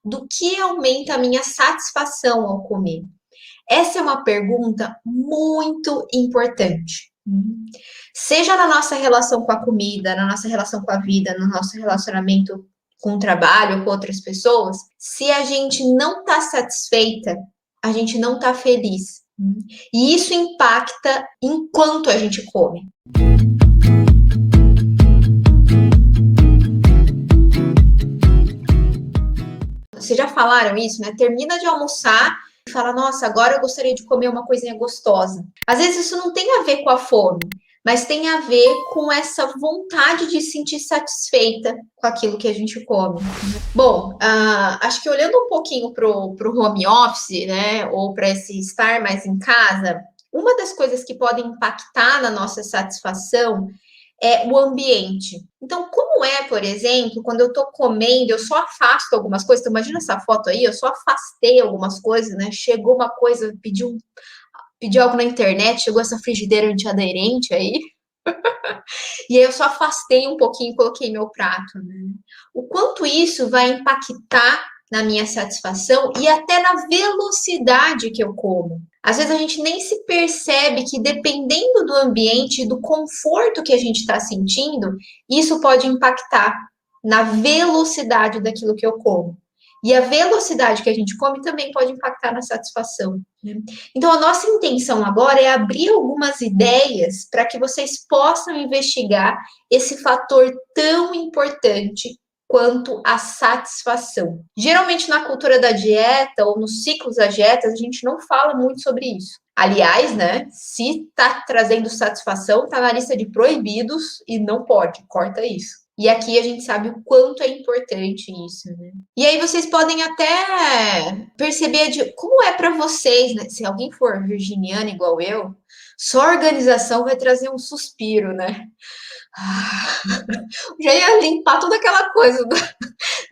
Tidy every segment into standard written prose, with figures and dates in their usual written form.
do que aumenta a minha satisfação ao comer? Essa é uma pergunta muito importante. Seja na nossa relação com a comida, na nossa relação com a vida, no nosso relacionamento com o trabalho, com outras pessoas, se a gente não está satisfeita, a gente não está feliz. E isso impacta enquanto a gente come. Vocês já falaram isso, né? Termina de almoçar e fala, nossa, agora eu gostaria de comer uma coisinha gostosa. Às vezes isso não tem a ver com a fome, mas tem a ver com essa vontade de se sentir satisfeita com aquilo que a gente come. Bom, acho que olhando um pouquinho para o home office, né, ou para esse estar mais em casa, uma das coisas que podem impactar na nossa satisfação é o ambiente. Então, como é, por exemplo, quando eu tô comendo, eu só afasto algumas coisas. Então, imagina essa foto aí, eu só afastei algumas coisas, né? Chegou uma coisa, pedi algo na internet, chegou essa frigideira antiaderente aí, e aí eu só afastei um pouquinho e coloquei meu prato, né? O quanto isso vai impactar na minha satisfação e até na velocidade que eu como. Às vezes a gente nem se percebe que, dependendo do ambiente e do conforto que a gente está sentindo, isso pode impactar na velocidade daquilo que eu como. E a velocidade que a gente come também pode impactar na satisfação, né? Então, a nossa intenção agora é abrir algumas ideias para que vocês possam investigar esse fator tão importante quanto a satisfação. Geralmente, na cultura da dieta ou nos ciclos das dietas, a gente não fala muito sobre isso. Aliás, né, se está trazendo satisfação, está na lista de proibidos e não pode, corta isso. E aqui a gente sabe o quanto é importante isso, né? E aí vocês podem até perceber como é para vocês, né? Se alguém for virginiano igual eu, só organização vai trazer um suspiro, né? Já ia limpar toda aquela coisa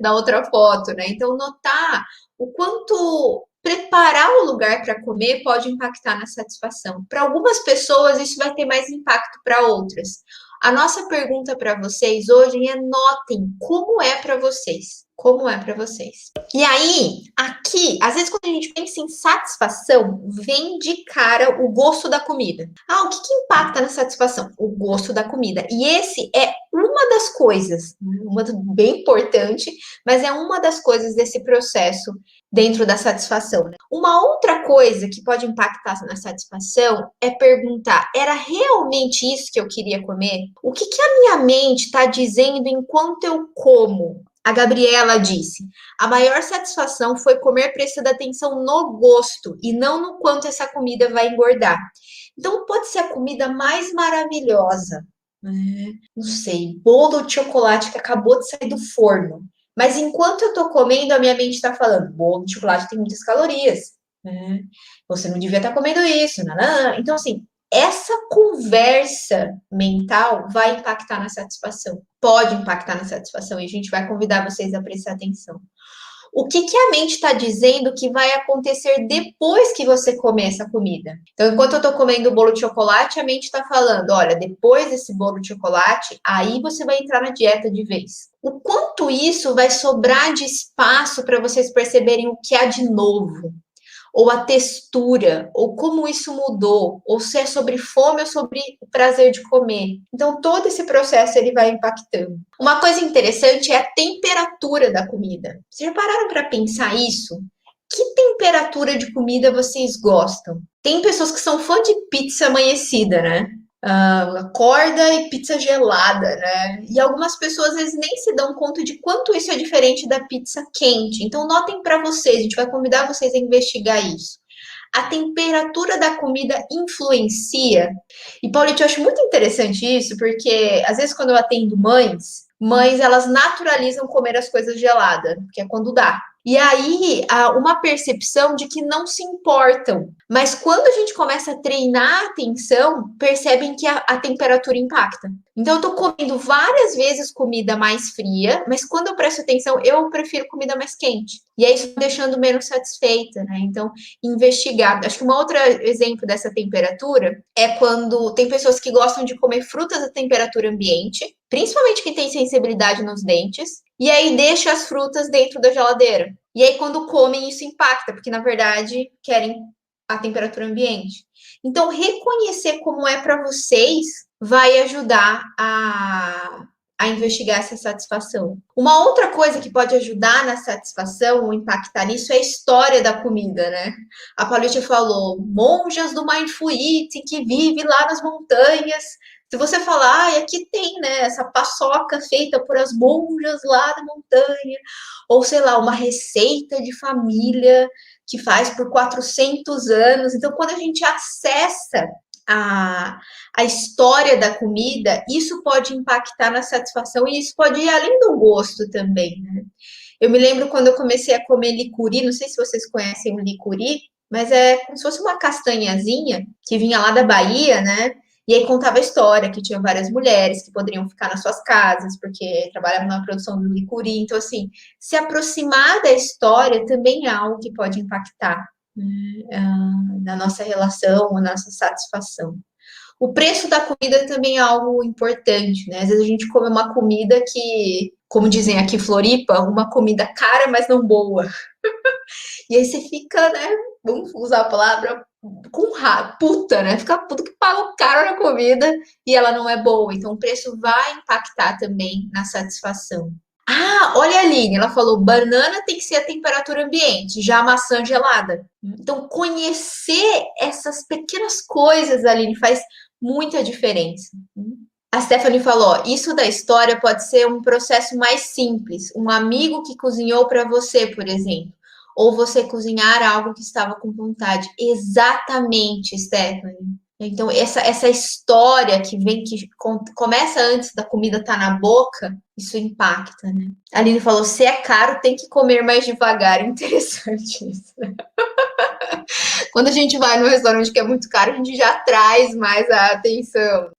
da outra foto, né? Então, notar o quanto preparar o lugar para comer pode impactar na satisfação. Para algumas pessoas, isso vai ter mais impacto para outras. A nossa pergunta para vocês hoje é: notem como é para vocês. Como é para vocês. E aí, aqui, às vezes, quando a gente pensa em satisfação, vem de cara o gosto da comida. O que impacta na satisfação? O gosto da comida. E esse é uma das coisas, uma bem importante, mas é uma das coisas desse processo dentro da satisfação, né? Uma outra coisa que pode impactar na satisfação é perguntar: era realmente isso que eu queria comer? O que a minha mente está dizendo enquanto eu como? A Gabriela disse: a maior satisfação foi comer prestando atenção no gosto e não no quanto essa comida vai engordar. Então, pode ser a comida mais maravilhosa, não sei, bolo de chocolate que acabou de sair do forno. Mas enquanto eu tô comendo, a minha mente está falando: bolo de chocolate tem muitas calorias, né? Você não devia estar comendo isso, nanã. Então, assim, essa conversa mental vai impactar na satisfação. Pode impactar na satisfação, e a gente vai convidar vocês a prestar atenção. O que a mente está dizendo que vai acontecer depois que você comer essa comida? Então, enquanto eu estou comendo o bolo de chocolate, a mente está falando: olha, depois desse bolo de chocolate, aí você vai entrar na dieta de vez. O quanto isso vai sobrar de espaço para vocês perceberem o que há de novo? Ou a textura, ou como isso mudou, ou se é sobre fome ou sobre o prazer de comer. Então, todo esse processo ele vai impactando. Uma coisa interessante é a temperatura da comida. Vocês já pararam para pensar isso? Que temperatura de comida vocês gostam? Tem pessoas que são fã de pizza amanhecida, né? Acorda e pizza gelada, né? E algumas pessoas às vezes nem se dão conta de quanto isso é diferente da pizza quente. Então, notem para vocês, a gente vai convidar vocês a investigar isso. A temperatura da comida influencia. E, Paulite, eu acho muito interessante isso, porque às vezes quando eu atendo mães elas naturalizam comer as coisas geladas, que é quando dá. E aí, há uma percepção de que não se importam. Mas quando a gente começa a treinar a atenção, percebem que a temperatura impacta. Então, eu tô comendo várias vezes comida mais fria, mas quando eu presto atenção, eu prefiro comida mais quente. E é isso me deixando menos satisfeita, né? Então, investigar. Acho que um outro exemplo dessa temperatura é quando tem pessoas que gostam de comer frutas a temperatura ambiente, principalmente quem tem sensibilidade nos dentes, e aí deixa as frutas dentro da geladeira. E aí, quando comem, isso impacta, porque na verdade querem a temperatura ambiente. Então, reconhecer como é para vocês vai ajudar a investigar essa satisfação. Uma outra coisa que pode ajudar na satisfação ou impactar nisso é a história da comida, né? A Paulite falou, monjas do Mindful Eating que vive lá nas montanhas. Se você falar, ah, aqui tem, né, essa paçoca feita por as monjas lá da montanha, ou sei lá, uma receita de família que faz por 400 anos. Então, quando a gente acessa a, a história da comida, isso pode impactar na satisfação e isso pode ir além do gosto também, né? Eu me lembro quando eu comecei a comer licuri, não sei se vocês conhecem o licuri, mas é como se fosse uma castanhazinha que vinha lá da Bahia, né? E aí contava a história que tinha várias mulheres que poderiam ficar nas suas casas porque trabalhavam na produção do licuri. Então, assim, se aproximar da história também é algo que pode impactar, né, na nossa relação, na nossa satisfação. O preço da comida também é algo importante, né? Às vezes a gente come uma comida que, como dizem aqui em Floripa, uma comida cara, mas não boa. E aí você fica, né? Vamos usar a palavra com raiva, puta, né? Fica puta que paga caro na comida e ela não é boa. Então o preço vai impactar também na satisfação. Ah, olha a Aline, ela falou: banana tem que ser a temperatura ambiente, já a maçã gelada. Então, conhecer essas pequenas coisas, Aline, faz muita diferença. A Stephanie falou: ó, isso da história pode ser um processo mais simples, um amigo que cozinhou para você, por exemplo, ou você cozinhar algo que estava com vontade. Exatamente, Stephanie. Então, essa história que vem, que começa antes da comida estar na boca, isso impacta, né? A Aline falou: se é caro, tem que comer mais devagar. Interessante isso. Quando a gente vai no restaurante que é muito caro, a gente já traz mais a atenção.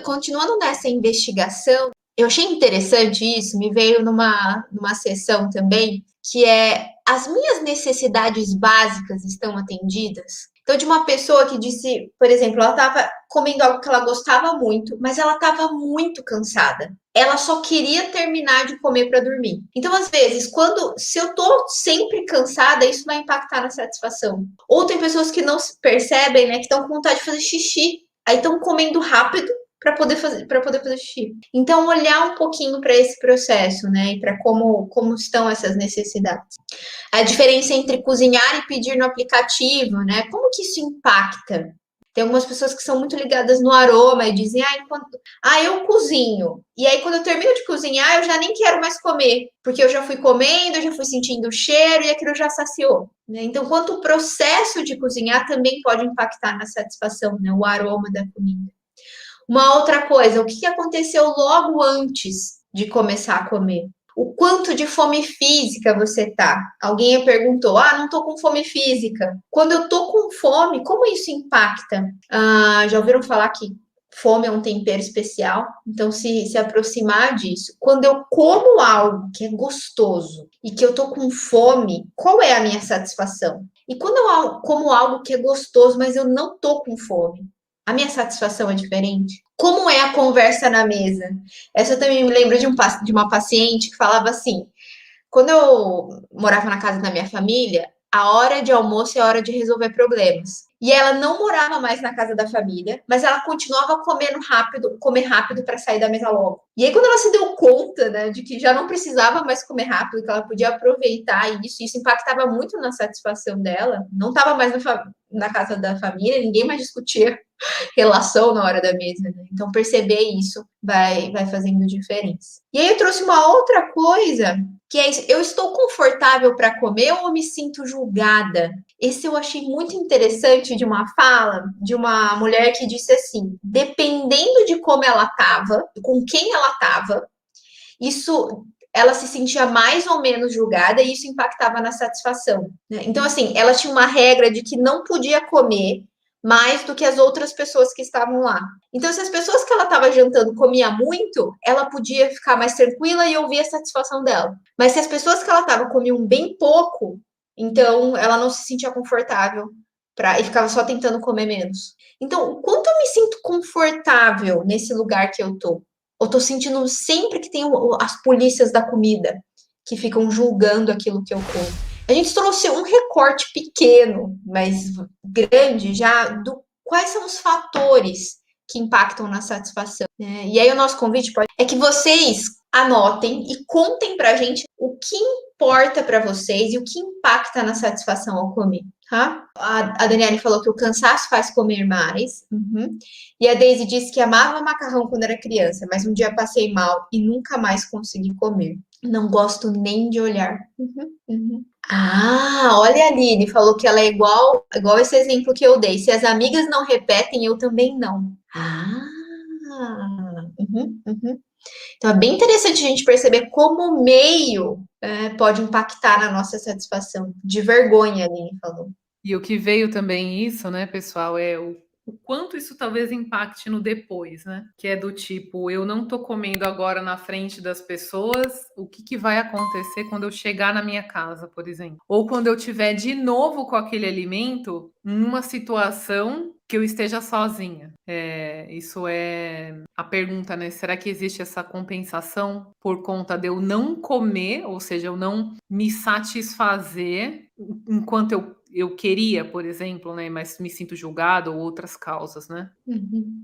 Continuando nessa investigação, eu achei interessante isso, me veio numa sessão também, que é as minhas necessidades básicas estão atendidas? Então, de uma pessoa que disse, por exemplo, ela estava comendo algo que ela gostava muito, mas ela estava muito cansada. Ela só queria terminar de comer para dormir. Então, às vezes, se eu tô sempre cansada, isso vai impactar na satisfação. Ou tem pessoas que não se percebem, né, que estão com vontade de fazer xixi. Aí estão comendo rápido para poder fazer xixi. Então, olhar um pouquinho para esse processo, né, e para como estão essas necessidades. A diferença entre cozinhar e pedir no aplicativo, né? Como que isso impacta? Tem algumas pessoas que são muito ligadas no aroma e dizem, eu cozinho. E aí, quando eu termino de cozinhar, eu já nem quero mais comer, porque eu já fui comendo, eu já fui sentindo o cheiro e aquilo já saciou. Né? Então, quanto o processo de cozinhar também pode impactar na satisfação, né? O aroma da comida. Uma outra coisa, o que aconteceu logo antes de começar a comer? O quanto de fome física você tá? Alguém perguntou: ah, não tô com fome física. Quando eu tô com fome, como isso impacta? Já ouviram falar que fome é um tempero especial? Então, se aproximar disso. Quando eu como algo que é gostoso e que eu tô com fome, qual é a minha satisfação? E quando eu como algo que é gostoso, mas eu não tô com fome, a minha satisfação é diferente? Como é a conversa na mesa? Essa eu também me lembro de uma paciente que falava assim: quando eu morava na casa da minha família, a hora de almoço é a hora de resolver problemas. E ela não morava mais na casa da família, mas ela continuava comendo rápido, comer rápido para sair da mesa logo. E aí, quando ela se deu conta, né, de que já não precisava mais comer rápido, que ela podia aproveitar isso impactava muito na satisfação dela. Não estava mais na casa da família, ninguém mais discutia relação na hora da mesa, né? Então, perceber isso vai fazendo diferença. E aí, eu trouxe uma outra coisa, que é isso: eu estou confortável para comer ou eu me sinto julgada? Esse eu achei muito interessante, de uma fala de uma mulher que disse assim: dependendo de como ela estava, com quem ela estava, isso ela se sentia mais ou menos julgada e isso impactava na satisfação. Né? Então, assim, ela tinha uma regra de que não podia comer mais do que as outras pessoas que estavam lá. Então, se as pessoas que ela estava jantando comia muito, ela podia ficar mais tranquila e ouvir a satisfação dela. Mas se as pessoas que ela estava comiam bem pouco, então ela não se sentia confortável e ficava só tentando comer menos. Então, o quanto eu me sinto confortável nesse lugar que eu tô? Ou tô sentindo sempre que tem as polícias da comida que ficam julgando aquilo que eu como. A gente trouxe um recorte pequeno, mas grande já do quais são os fatores que impactam na satisfação, né? E aí o nosso convite é que vocês anotem e contem pra gente o que importa para vocês e o que impacta na satisfação ao comer, tá? A Daniele falou que o cansaço faz comer mais. Uhum. E a Daisy disse que amava macarrão quando era criança, mas um dia passei mal e nunca mais consegui comer. Não gosto nem de olhar. Uhum, uhum. Ah, olha a Aline, falou que ela é igual esse exemplo que eu dei. Se as amigas não repetem, eu também não. Ah, uhum, uhum. Então é bem interessante a gente perceber como o meio pode impactar na nossa satisfação. De vergonha, a Aline falou. E o que veio também isso, né, pessoal, é o quanto isso talvez impacte no depois, né? Que é do tipo, eu não tô comendo agora na frente das pessoas, o que que vai acontecer quando eu chegar na minha casa, por exemplo? Ou quando eu tiver de novo com aquele alimento numa situação que eu esteja sozinha. Isso é a pergunta, né? Será que existe essa compensação por conta de eu não comer, ou seja, eu não me satisfazer enquanto eu queria, por exemplo, né? Mas me sinto julgado ou outras causas, né? Uhum.